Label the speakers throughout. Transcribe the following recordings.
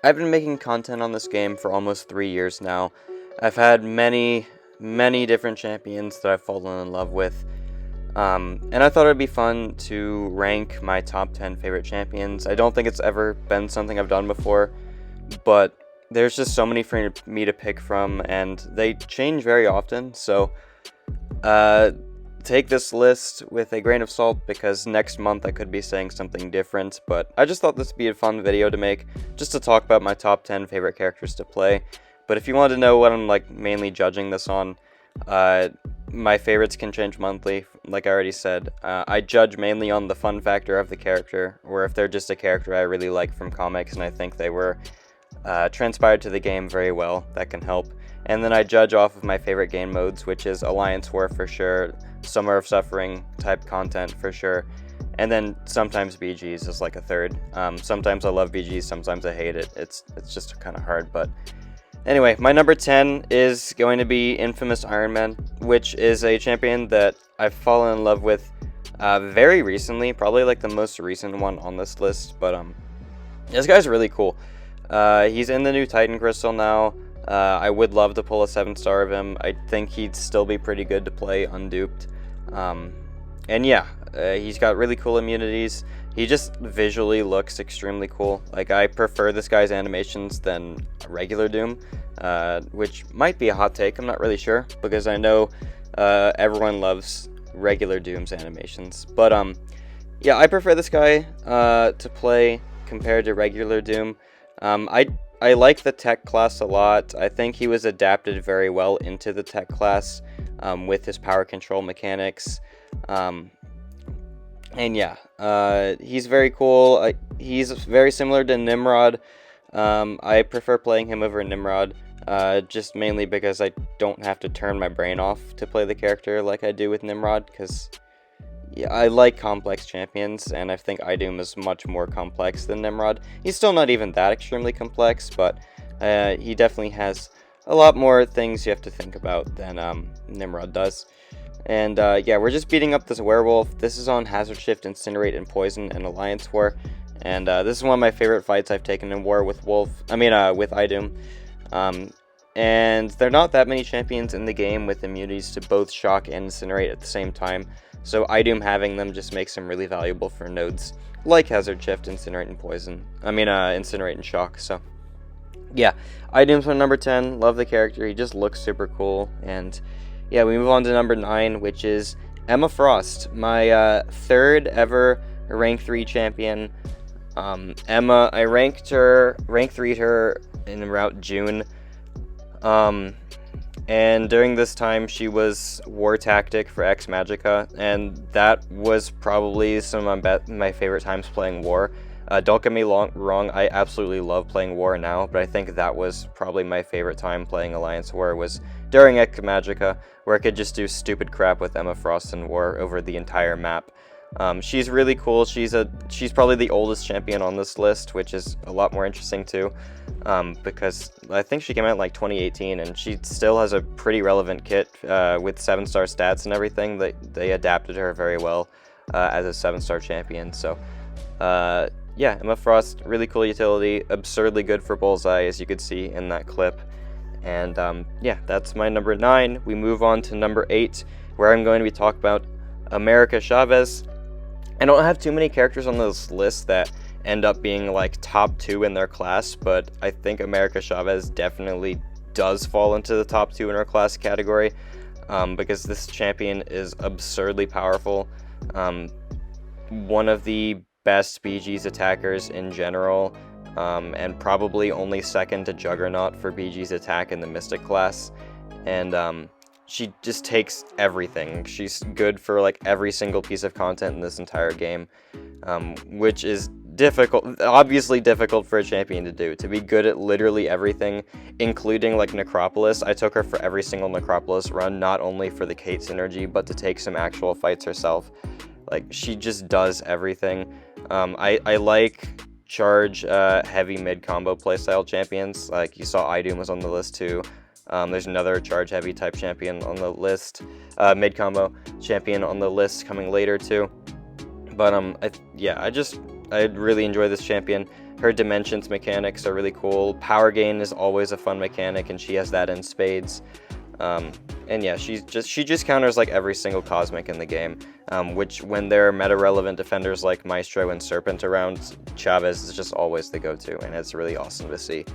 Speaker 1: I've been making content on this game for almost 3 years now. I've had many different champions that I've fallen in love with. And I thought it'd be fun to rank my top 10 favorite champions. I don't think it's ever been something I've done before, but there's just so many for me to pick from, and they change very often, so take this list with a grain of salt, because next month I could be saying something different, but I just thought this would be a fun video to make, just to talk about my top 10 favorite characters to play. But if you want to know what I'm mainly judging this on, my favorites can change monthly, like I already said. I judge mainly on the fun factor of the character, or if they're just a character I really like from comics and I think they were transpired to the game very well, that can help. And then I judge off of my favorite game modes, which is Alliance War for sure, Summer of Suffering type content for sure, and then sometimes BGs is like a third. Sometimes I love BGs, sometimes I hate it. It's just kind of hard, but anyway, my number 10 is going to be Infamous Iron Man, which is a champion that I've fallen in love with very recently, probably like the most recent one on this list, but this guy's really cool. He's in the new Titan Crystal now. I would love to pull a 7-star of him. I think he'd still be pretty good to play unduped. And yeah, he's got really cool immunities. He just visually looks extremely cool. Like, I prefer this guy's animations than regular Doom, which might be a hot take, I'm not really sure, because I know everyone loves regular Doom's animations. But yeah, I prefer this guy to play compared to regular Doom. I like the tech class a lot. I think he was adapted very well into the tech class with his power control mechanics. And yeah, he's very cool. He's very similar to Nimrod. I prefer playing him over Nimrod, just mainly because I don't have to turn my brain off to play the character like I do with Nimrod, because yeah, I like complex champions, and I think Idum is much more complex than Nimrod. He's still not even that extremely complex, but he definitely has a lot more things you have to think about than Nimrod does. And yeah, we're just beating up this werewolf. This is on Hazard Shift, Incinerate, and Poison and Alliance War. And this is one of my favorite fights I've taken in war with with Idum. And there are not that many champions in the game with immunities to both Shock and Incinerate at the same time. So Idum having them just makes him really valuable for nodes like Hazard Shift, Incinerate, and Poison. Incinerate and Shock. So yeah, Idum's my number 10. Love the character. He just looks super cool. And yeah, we move on to number 9, which is Emma Frost, my third ever rank 3 champion. Emma, I rank 3'd her in around June. And during this time, she was War Tactic for Ex Magica, and that was probably some of my favorite times playing War. Don't get me wrong, I absolutely love playing War now, but I think that was probably my favorite time playing Alliance War, was during Ex Magica, where I could just do stupid crap with Emma Frost in War over the entire map. She's really cool. She's probably the oldest champion on this list, which is a lot more interesting too, because I think she came out in like 2018, and she still has a pretty relevant kit with 7-star stats and everything. They adapted her very well as a 7-star champion. So yeah, Emma Frost, really cool utility, absurdly good for Bullseye, as you could see in that clip. And yeah, that's my number 9. We move on to number 8, where I'm going to be talking about America Chavez. I don't have too many characters on this list that end up being like top 2 in their class, but I think America Chavez definitely does fall into the top 2 in her class category, because this champion is absurdly powerful. One of the best BG's attackers in general, and probably only second to Juggernaut for BG's attack in the Mystic class. And she just takes everything. She's good for like every single piece of content in this entire game, which is obviously difficult for a champion to do, to be good at literally everything, including like Necropolis. I took her for every single Necropolis run, not only for the Kate synergy, but to take some actual fights herself. Like, she just does everything. I like charge heavy mid combo playstyle champions. Like, you saw Idum was on the list too. There's another charge heavy type champion on the list, mid combo champion on the list coming later too. But I really enjoy this champion. Her dimensions mechanics are really cool. Power gain is always a fun mechanic, and she has that in spades. And yeah, she just counters like every single cosmic in the game, which when there are meta-relevant defenders like Maestro and Serpent around, Chavez is just always the go-to, and it's really awesome to see.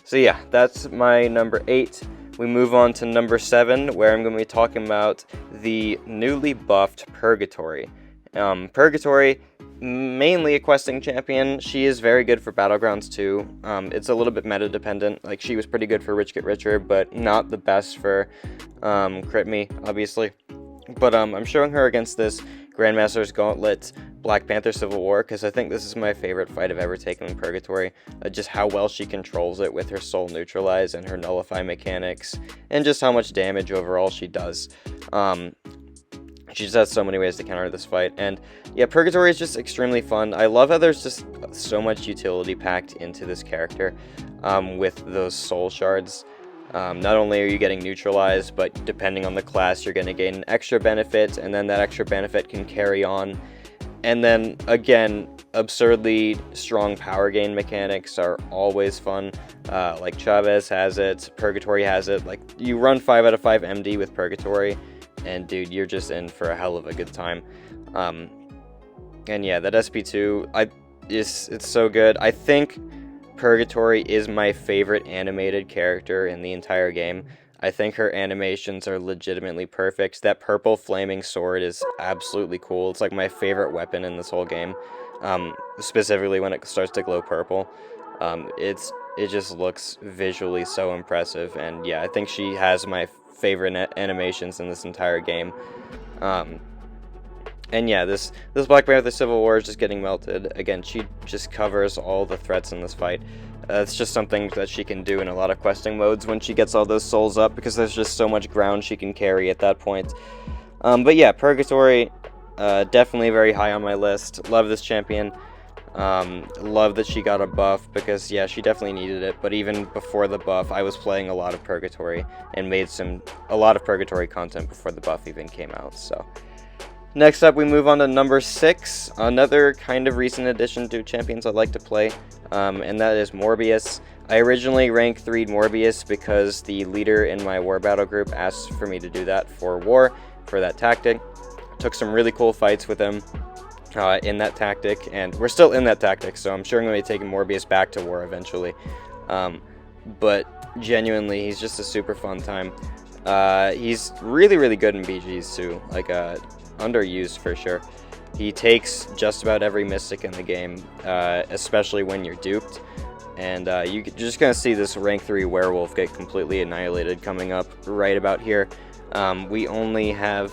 Speaker 1: So yeah, that's my number 8. We move on to number 7, where I'm going to be talking about the newly buffed Purgatory. Purgatory, mainly a questing champion. She is very good for Battlegrounds too. It's a little bit meta dependent. Like, she was pretty good for Rich Get Richer, but not the best for Crit Me, obviously. But I'm showing her against this Grandmaster's Gauntlet Black Panther Civil War because I think this is my favorite fight I've ever taken in Purgatory. Just how well she controls it with her Soul Neutralize and her Nullify mechanics, and just how much damage overall she does. She just has so many ways to counter this fight, and yeah, Purgatory is just extremely fun. I love how there's just so much utility packed into this character with those soul shards. Not only are you getting neutralized, but depending on the class, you're going to gain an extra benefit, and then that extra benefit can carry on. And then, again, absurdly strong power gain mechanics are always fun. Like Chavez has it, Purgatory has it. Like, you run 5 out of 5 MD with Purgatory, and dude, you're just in for a hell of a good time. And yeah, that SP2, it's so good. I think Purgatory is my favorite animated character in the entire game. I think her animations are legitimately perfect. That purple flaming sword is absolutely cool. It's like my favorite weapon in this whole game, specifically when it starts to glow purple. It just looks visually so impressive, and yeah, I think she has my favorite animations in this entire game. And yeah, this Black Panther Civil War is just getting melted. Again, she just covers all the threats in this fight. It's just something that she can do in a lot of questing modes when she gets all those souls up, because there's just so much ground she can carry at that point. But yeah, Purgatory, definitely very high on my list. Love this champion. Love that she got a buff, because yeah, she definitely needed it. But even before the buff, I was playing a lot of Purgatory and made a lot of Purgatory content before the buff even came out. So next up, we move on to number 6, another kind of recent addition to champions I like to play, and that is Morbius. I originally rank 3'd Morbius because the leader in my War Battle group asked for me to do that for War, for that tactic. Took some really cool fights with him in that tactic, and we're still in that tactic, so I'm sure I'm going to be taking Morbius back to War eventually. But genuinely, he's just a super fun time. He's really, really good in BGs too, like underused for sure. He takes just about every Mystic in the game, especially when you're duped. And you're just going to see this rank 3 Werewolf get completely annihilated coming up right about here. We only have,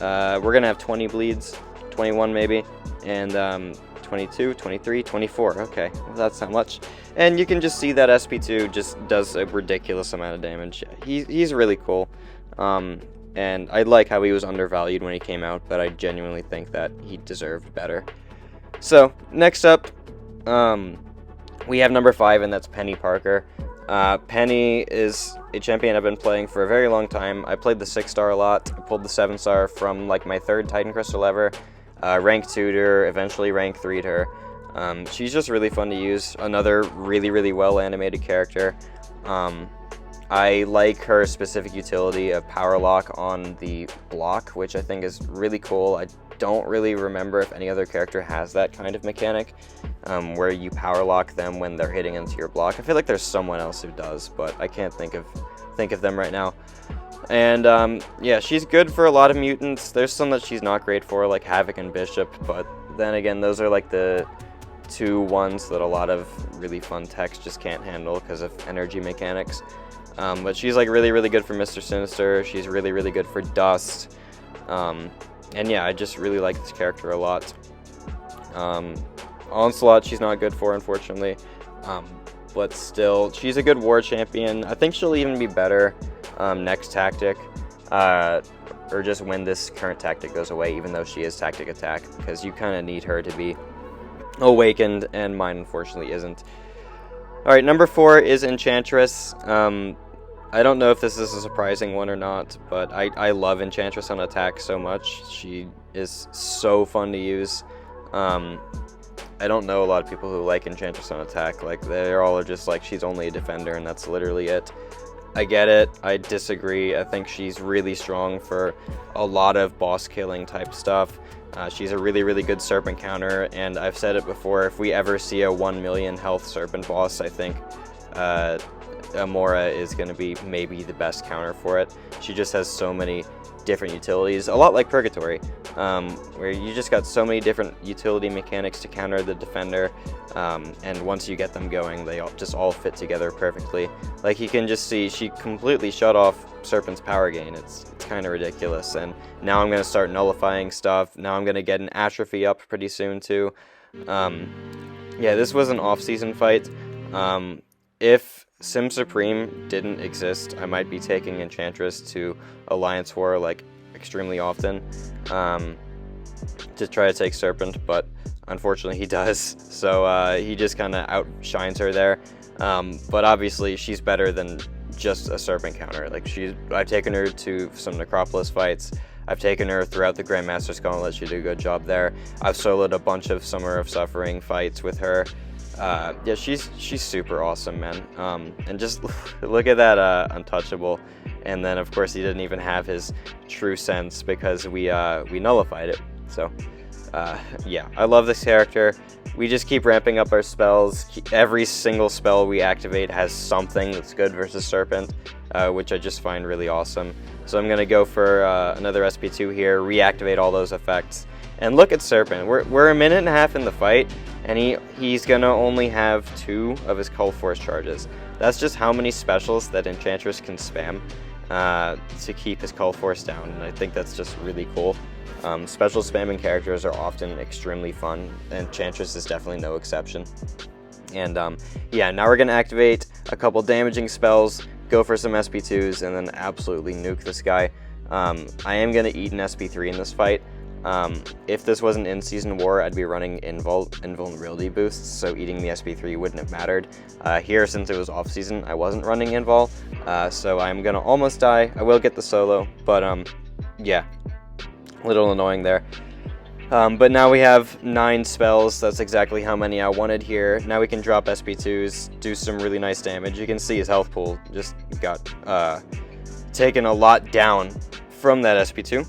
Speaker 1: we're going to have 20 bleeds, 21 maybe, and 22, 23, 24. Okay, well, that's not much. And you can just see that SP2 just does a ridiculous amount of damage. He's really cool. And I like how he was undervalued when he came out, but I genuinely think that he deserved better. So, next up, we have number 5, and that's Penny Parker. Penny is a champion I've been playing for a very long time. I played the 6-star a lot. I pulled the 7-star from like my 3rd Titan Crystal ever. Rank 2'd her, eventually rank 3'd her. She's just really fun to use. Another really, really well animated character. I like her specific utility of Power Lock on the block, which I think is really cool. I don't really remember if any other character has that kind of mechanic, where you Power Lock them when they're hitting into your block. I feel like there's someone else who does, but I can't think of them right now. And yeah, she's good for a lot of mutants. There's some that she's not great for, like Havoc and Bishop, but then again, those are like the 2 ones that a lot of really fun techs just can't handle because of energy mechanics. But she's like really, really good for Mr. Sinister. She's really, really good for Dust. And yeah, I just really like this character a lot. Onslaught, she's not good for, unfortunately. But still, she's a good war champion. I think she'll even be better next tactic. Or just when this current tactic goes away, even though she is tactic attack, because you kind of need her to be awakened, and mine unfortunately isn't. Alright, number 4 is Enchantress. I don't know if this is a surprising one or not, but I love Enchantress on attack so much. She is so fun to use. I don't know a lot of people who like Enchantress on attack. Like, they're all just like, she's only a defender and that's literally it. I get it. I disagree. I think she's really strong for a lot of boss killing type stuff. She's a really, really good serpent counter, and I've said it before, if we ever see a 1 million health serpent boss, I think Amora is going to be maybe the best counter for it. She just has so many different utilities, a lot like Purgatory, where you just got so many different utility mechanics to counter the defender, and once you get them going, they just all fit together perfectly. Like, you can just see she completely shut off Serpent's power gain. It's kind of ridiculous, and now I'm going to start nullifying stuff. Now I'm going to get an atrophy up pretty soon too. Yeah, this was an off-season fight. If Sim Supreme didn't exist, I might be taking Enchantress to Alliance War like extremely often to try to take Serpent, but unfortunately he does, so he just kind of outshines her there. But obviously she's better than just a Serpent counter. Like, I've taken her to some Necropolis fights. I've taken her throughout the Grandmaster's Gauntlet. She did a good job there. I've soloed a bunch of Summer of Suffering fights with her. Yeah, she's super awesome, man. And just look at that untouchable. And then of course he didn't even have his true sense because we nullified it. So yeah, I love this character. We just keep ramping up our spells. Every single spell we activate has something that's good versus Serpent, which I just find really awesome. So I'm gonna go for another SP2 here, reactivate all those effects. And look at Serpent. We're a minute and a half in the fight, and he's gonna only have 2 of his Cult Force charges. That's just how many specials that Enchantress can spam to keep his Cult Force down, and I think that's just really cool. Special spamming characters are often extremely fun, and Enchantress is definitely no exception. And yeah, now we're gonna activate a couple damaging spells, go for some SP2s, and then absolutely nuke this guy. I am gonna eat an SP3 in this fight. If this wasn't in-season war, I'd be running invulnerability boosts, so eating the SP3 wouldn't have mattered. Here, since it was off-season, I wasn't running invul, so I'm gonna almost die. I will get the solo, but yeah, a little annoying there. But now we have 9 spells. That's exactly how many I wanted here. Now we can drop SP2s, do some really nice damage. You can see his health pool just got taken a lot down from that SP2.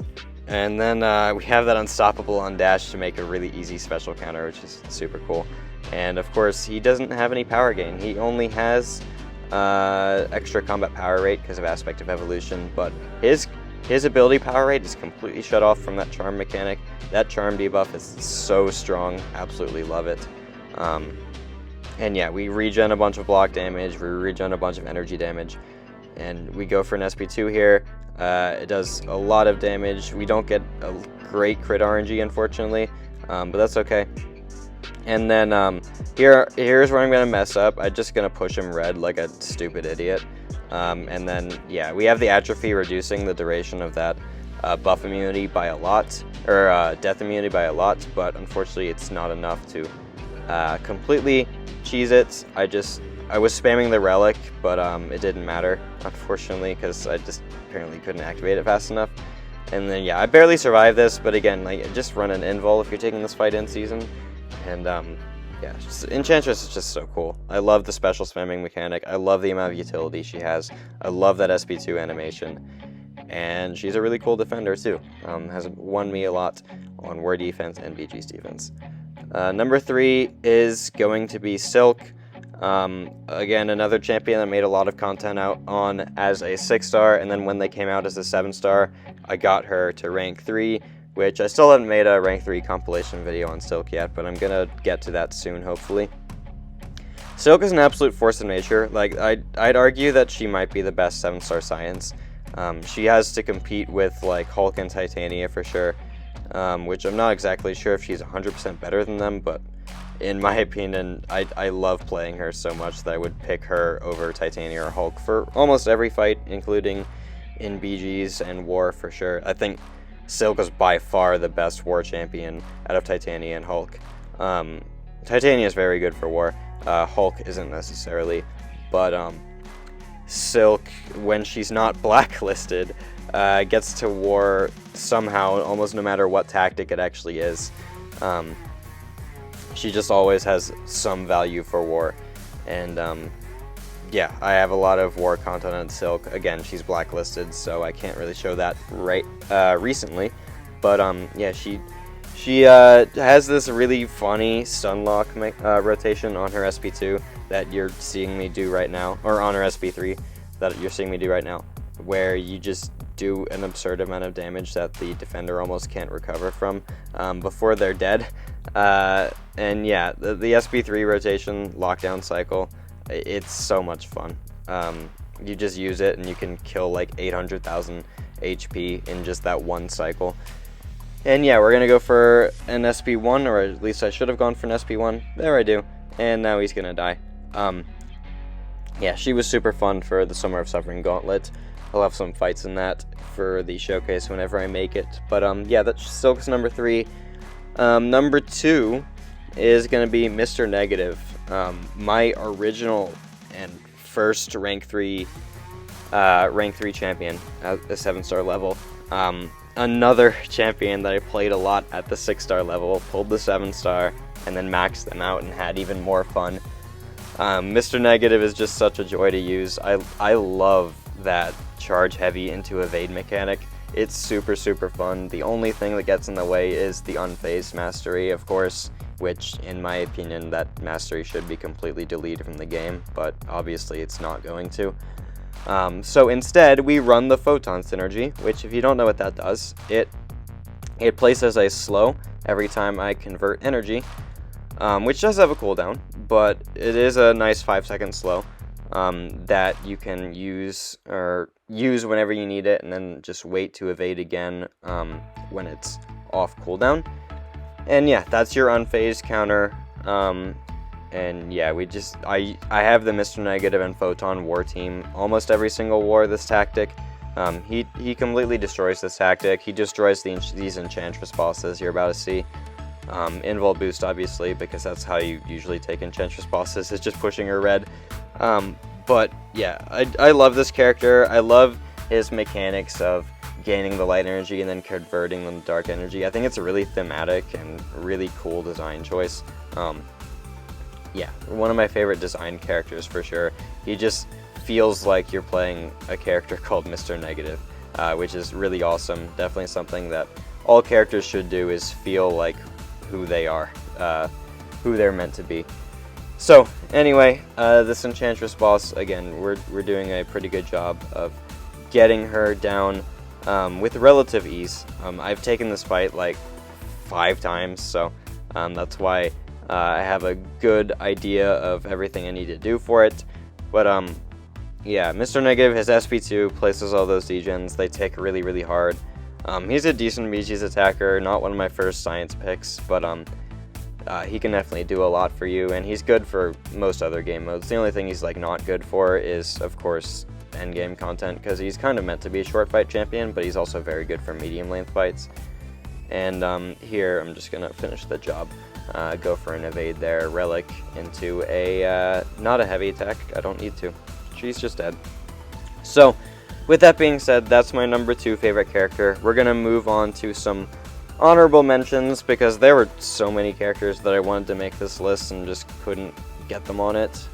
Speaker 1: And then we have that Unstoppable on dash to make a really easy special counter, which is super cool. And of course, he doesn't have any power gain. He only has extra combat power rate because of Aspect of Evolution, but his ability power rate is completely shut off from that charm mechanic. That charm debuff is so strong, absolutely love it. And yeah, we regen a bunch of block damage, we regen a bunch of energy damage, and we go for an SP2 here. It does a lot of damage. We don't get a great crit RNG, unfortunately, but that's okay. And then here's where I'm going to mess up. I'm just going to push him red like a stupid idiot. And then, yeah, we have the Atrophy reducing the duration of that buff immunity by a lot, or death immunity by a lot, but unfortunately it's not enough to completely cheese it. I was spamming the relic, but it didn't matter, unfortunately, because I just apparently couldn't activate it fast enough. And then, yeah, I barely survived this, but again, like, just run an invul if you're taking this fight in season. And yeah, Enchantress is just so cool. I love the special spamming mechanic. I love the amount of utility she has. I love that SP2 animation. And she's a really cool defender too. Has won me a lot on War defense and BG's defense. Number 3 is going to be Silk. Again, another champion that made a lot of content out on as a 6-star, and then when they came out as a 7-star, I got her to rank 3, which I still haven't made a rank 3 compilation video on Silk yet, but I'm gonna get to that soon, hopefully. Silk is an absolute force of nature. Like, I'd argue that she might be the best 7-star science. She has to compete with like Hulk and Titania for sure, which I'm not exactly sure if she's 100% better than them, but in my opinion, I love playing her so much that I would pick her over Titania or Hulk for almost every fight, including in BGs and War for sure. I think Silk is by far the best War champion out of Titania and Hulk. Titania is very good for War. Hulk isn't necessarily, but Silk, when she's not blacklisted, gets to War somehow, almost no matter what tactic it actually is. she just always has some value for war. And yeah, I have a lot of war content on Silk. Again, she's blacklisted, so I can't really show that recently. But yeah, she has this really funny Stunlock rotation on her SP2 that you're seeing me do right now, or on her SP3 that you're seeing me do right now, where you just do an absurd amount of damage that the defender almost can't recover from before they're dead. And yeah, the SP3 rotation lockdown cycle, it's so much fun. You just use it and you can kill like 800,000 HP in just that one cycle. And yeah, we're going to go for an SP1, or at least I should have gone for an SP1. There I do. And now he's going to die. Yeah, she was super fun for the Summer of Suffering Gauntlet. I'll have some fights in that for the showcase whenever I make it. But yeah, that's Silk's number 3. Number 2 is going to be Mr. Negative. My original and first rank 3 champion at the 7-star level. Another champion that I played a lot at the 6-star level, pulled the 7-star, and then maxed them out and had even more fun. Mr. Negative is just such a joy to use. I love that charge heavy into evade mechanic. It's super fun. The only thing that gets in the way is the unfazed mastery, of course, which in my opinion that mastery should be completely deleted from the game, but obviously it's not going to. So instead we run the photon synergy, which if you don't know what that does, it places a slow every time I convert energy, which does have a cooldown, but it is a nice 5-second slow that you can use whenever you need it, and then just wait to evade again when it's off cooldown. And yeah, that's your unfazed counter. And yeah, I have the Mr. Negative and Photon war team almost every single war this tactic. He completely destroys this tactic. He destroys these Enchantress bosses you're about to see. Invul boost, obviously, because that's how you usually take Enchantress bosses, is just pushing her red. But yeah, I love this character. I love his mechanics of gaining the light energy and then converting them to dark energy. I think it's a really thematic and really cool design choice. Yeah, one of my favorite design characters for sure. He just feels like you're playing a character called Mr. Negative, which is really awesome. Definitely something that all characters should do, is feel like who they are, who they're meant to be. So anyway, this Enchantress boss, again, we're doing a pretty good job of getting her down with relative ease. I've taken this fight like 5 times, so that's why I have a good idea of everything I need to do for it. But yeah, Mr. Negative, his SP2 places all those degens. They tick really hard. He's a decent Miji's attacker, not one of my first science picks, but he can definitely do a lot for you, and he's good for most other game modes. The only thing he's like not good for is, of course, endgame content, because he's kind of meant to be a short fight champion, but he's also very good for medium length fights. And here I'm just gonna finish the job. Go for an evade there, relic into a not a heavy attack. I don't need to. She's just dead. So with that being said, that's my number 2 favorite character. We're gonna move on to some honorable mentions, because there were so many characters that I wanted to make this list and just couldn't get them on it.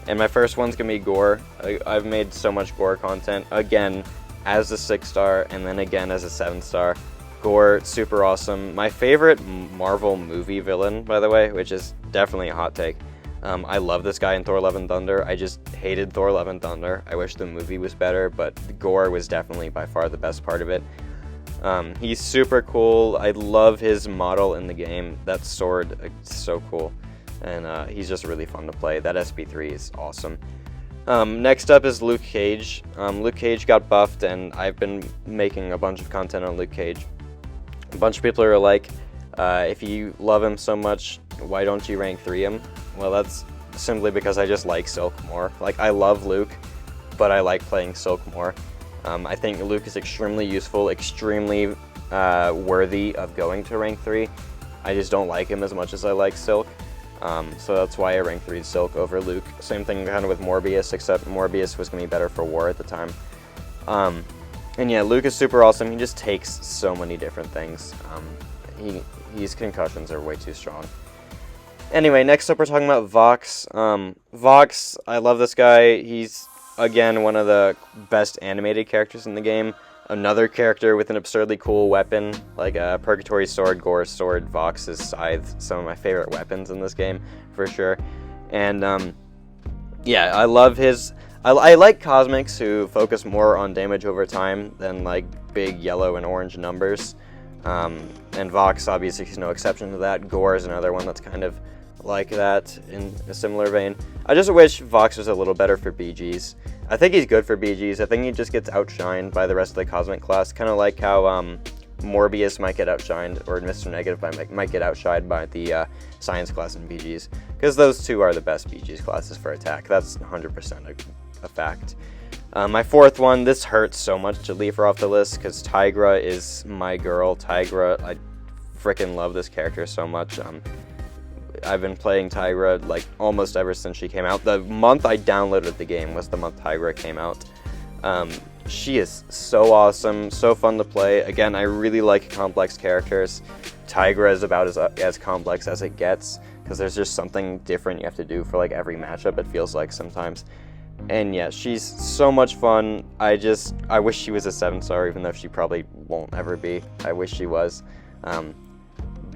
Speaker 1: And my first one's gonna be Gore. I've made so much Gore content, again as a 6-star and then again as a 7-star. Gore, super awesome. My favorite Marvel movie villain, by the way, which is definitely a hot take. I love this guy in Thor: Love and Thunder. I just hated Thor: Love and Thunder. I wish the movie was better, but Gore was definitely by far the best part of it. He's super cool. I love his model in the game. That sword is so cool. And he's just really fun to play. That SP3 is awesome. Next up is Luke Cage. Luke Cage got buffed, and I've been making a bunch of content on Luke Cage. A bunch of people are like, if you love him so much, why don't you rank 3 him? Well, that's simply because I just like Silk more. Like, I love Luke, but I like playing Silk more. I think Luke is extremely useful, extremely worthy of going to rank 3. I just don't like him as much as I like Silk. So that's why I rank 3 Silk over Luke. Same thing kind of with Morbius, except Morbius was going to be better for war at the time. And yeah, Luke is super awesome. He just takes so many different things. His concussions are way too strong. Anyway, next up we're talking about Vox. Vox, I love this guy. He's, again, one of the best animated characters in the game. Another character with an absurdly cool weapon, like a Purgatory sword, Gore sword, Vox's scythe. Some of my favorite weapons in this game, for sure. And, yeah, I love his... I like Cosmics who focus more on damage over time than, like, big yellow and orange numbers. And Vox, obviously, is no exception to that. Gore is another one that's kind of like that in a similar vein. I just wish Vox was a little better for BGs. I think he's good for BGs. I think he just gets outshined by the rest of the Cosmic class, kind of like how Morbius might get outshined, or Mr. Negative might get outshined by the Science class in BGs, because those two are the best BGs classes for attack. That's 100% a fact. My fourth one, this hurts so much to leave her off the list, because Tigra is my girl. Tigra, I freaking love this character so much. I've been playing Tigra like almost ever since she came out. The month I downloaded the game was the month Tigra came out. She is so awesome, so fun to play. Again, I really like complex characters. Tigra is about as complex as it gets, because there's just something different you have to do for like every matchup, it feels like sometimes. And yeah, she's so much fun. I wish she was a 7-star, even though she probably won't ever be. I wish she was.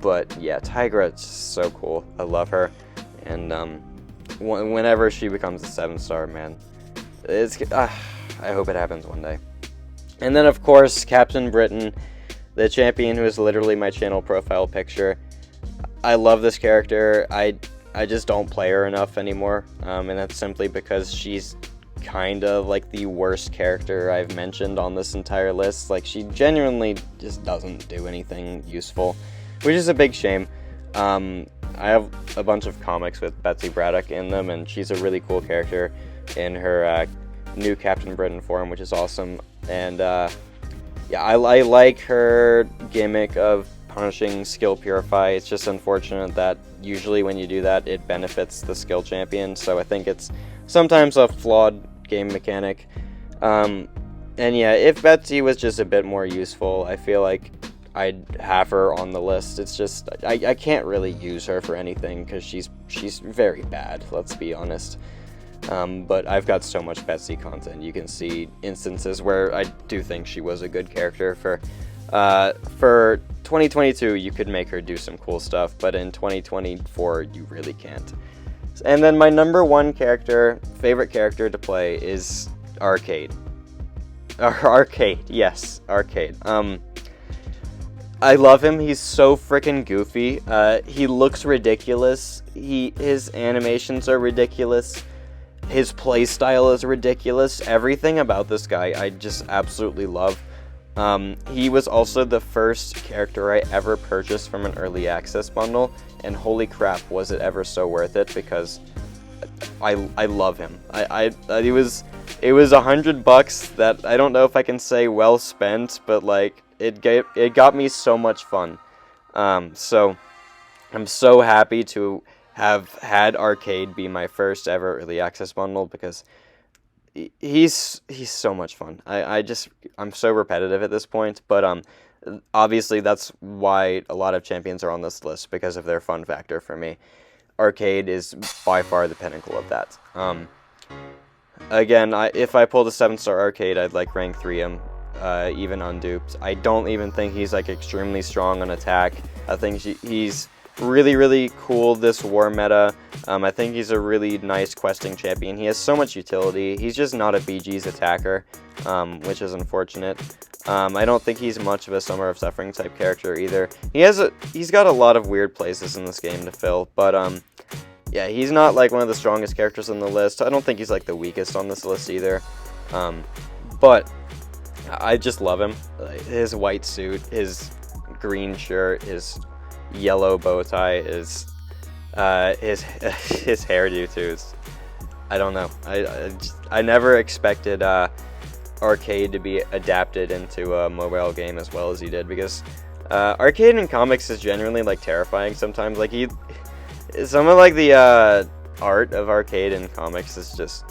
Speaker 1: But yeah, Tigra is so cool. I love her. And whenever she becomes a 7-star, man, I hope it happens one day. And then, of course, Captain Britain, the champion who is literally my channel profile picture. I love this character. I just don't play her enough anymore, and that's simply because she's kind of like the worst character I've mentioned on this entire list. Like, she genuinely just doesn't do anything useful, which is a big shame. I have a bunch of comics with Betsy Braddock in them, and she's a really cool character in her new Captain Britain form, which is awesome. And yeah, I like her gimmick of punishing skill purify. It's just unfortunate that usually when you do that, it benefits the skill champion, so I think it's sometimes a flawed game mechanic. And yeah, if Betsy was just a bit more useful, I feel like I'd have her on the list. It's just, I can't really use her for anything, because she's very bad, let's be honest. But I've got so much Betsy content. You can see instances where I do think she was a good character. For 2022, you could make her do some cool stuff, but in 2024, you really can't. And then my number one favorite character to play is Arcade. Arcade, yes, Arcade. I love him. He's so freaking goofy. He looks ridiculous. His animations are ridiculous. His playstyle is ridiculous. Everything about this guy I just absolutely love. He was also the first character I ever purchased from an early access bundle, and holy crap, was it ever so worth it, because I love him. It was $100 that I don't know if I can say well spent, but like it got me so much fun. So I'm so happy to have had Arcade be my first ever early access bundle, because he's so much fun. I'm so repetitive at this point, but obviously that's why a lot of champions are on this list, because of their fun factor for me. Arcade is by far the pinnacle of that. Again, if I pulled a 7-star Arcade, I'd like rank 3 him, even unduped. I don't even think he's like extremely strong on attack. I think he's really, really cool this war meta. I think he's a really nice questing champion. He has so much utility. He's just not a BG's attacker, which is unfortunate. I don't think he's much of a Summer of Suffering type character either. He's got a lot of weird places in this game to fill, but yeah, he's not like one of the strongest characters on the list. I don't think he's like the weakest on this list either. But I just love him. His white suit, his green shirt, his yellow bow tie, his hairdo too. I don't know. I never expected Arcade to be adapted into a mobile game as well as he did, because Arcade in comics is genuinely like terrifying sometimes. Like some of like the art of Arcade in comics is just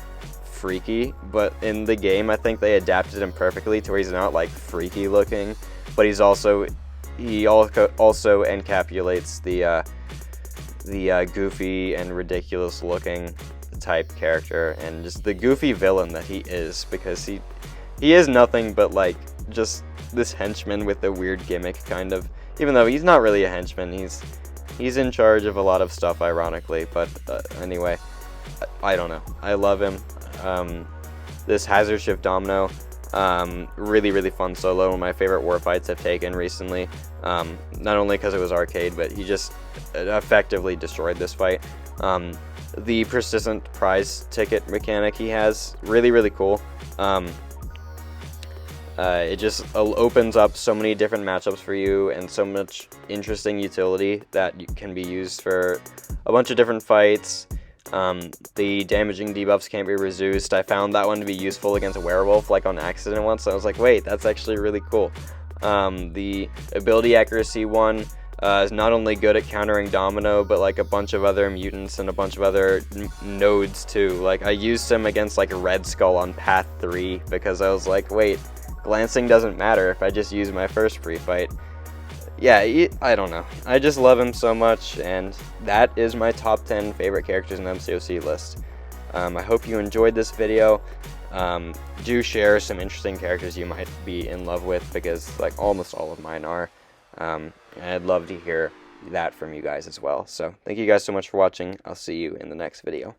Speaker 1: freaky, but in the game I think they adapted him perfectly to where he's not like freaky looking, but he also encapsulates the goofy and ridiculous looking type character, and just the goofy villain that he is, because he is nothing but like just this henchman with a weird gimmick, kind of, even though he's not really a henchman. He's in charge of a lot of stuff, ironically, but anyway, I don't know, I love him. This Hazard Shift Domino, really fun solo, one of my favorite war fights I've taken recently, not only because it was arcade, but he just effectively destroyed this fight. The persistent prize ticket mechanic he has, really cool. It just opens up so many different matchups for you, and so much interesting utility that can be used for a bunch of different fights. The damaging debuffs can't be reduced. I found that one to be useful against a werewolf, like on accident once, so I was like, wait, that's actually really cool. The ability accuracy one is not only good at countering Domino, but like a bunch of other mutants and a bunch of other nodes too. Like I used him against like a Red Skull on Path 3 because I was like, wait, glancing doesn't matter if I just use my first free fight. Yeah, I don't know. I just love him so much, and that is my top 10 favorite characters in the MCoC list. I hope you enjoyed this video. Do share some interesting characters you might be in love with, because like almost all of mine are. I'd love to hear that from you guys as well. So thank you guys so much for watching. I'll see you in the next video.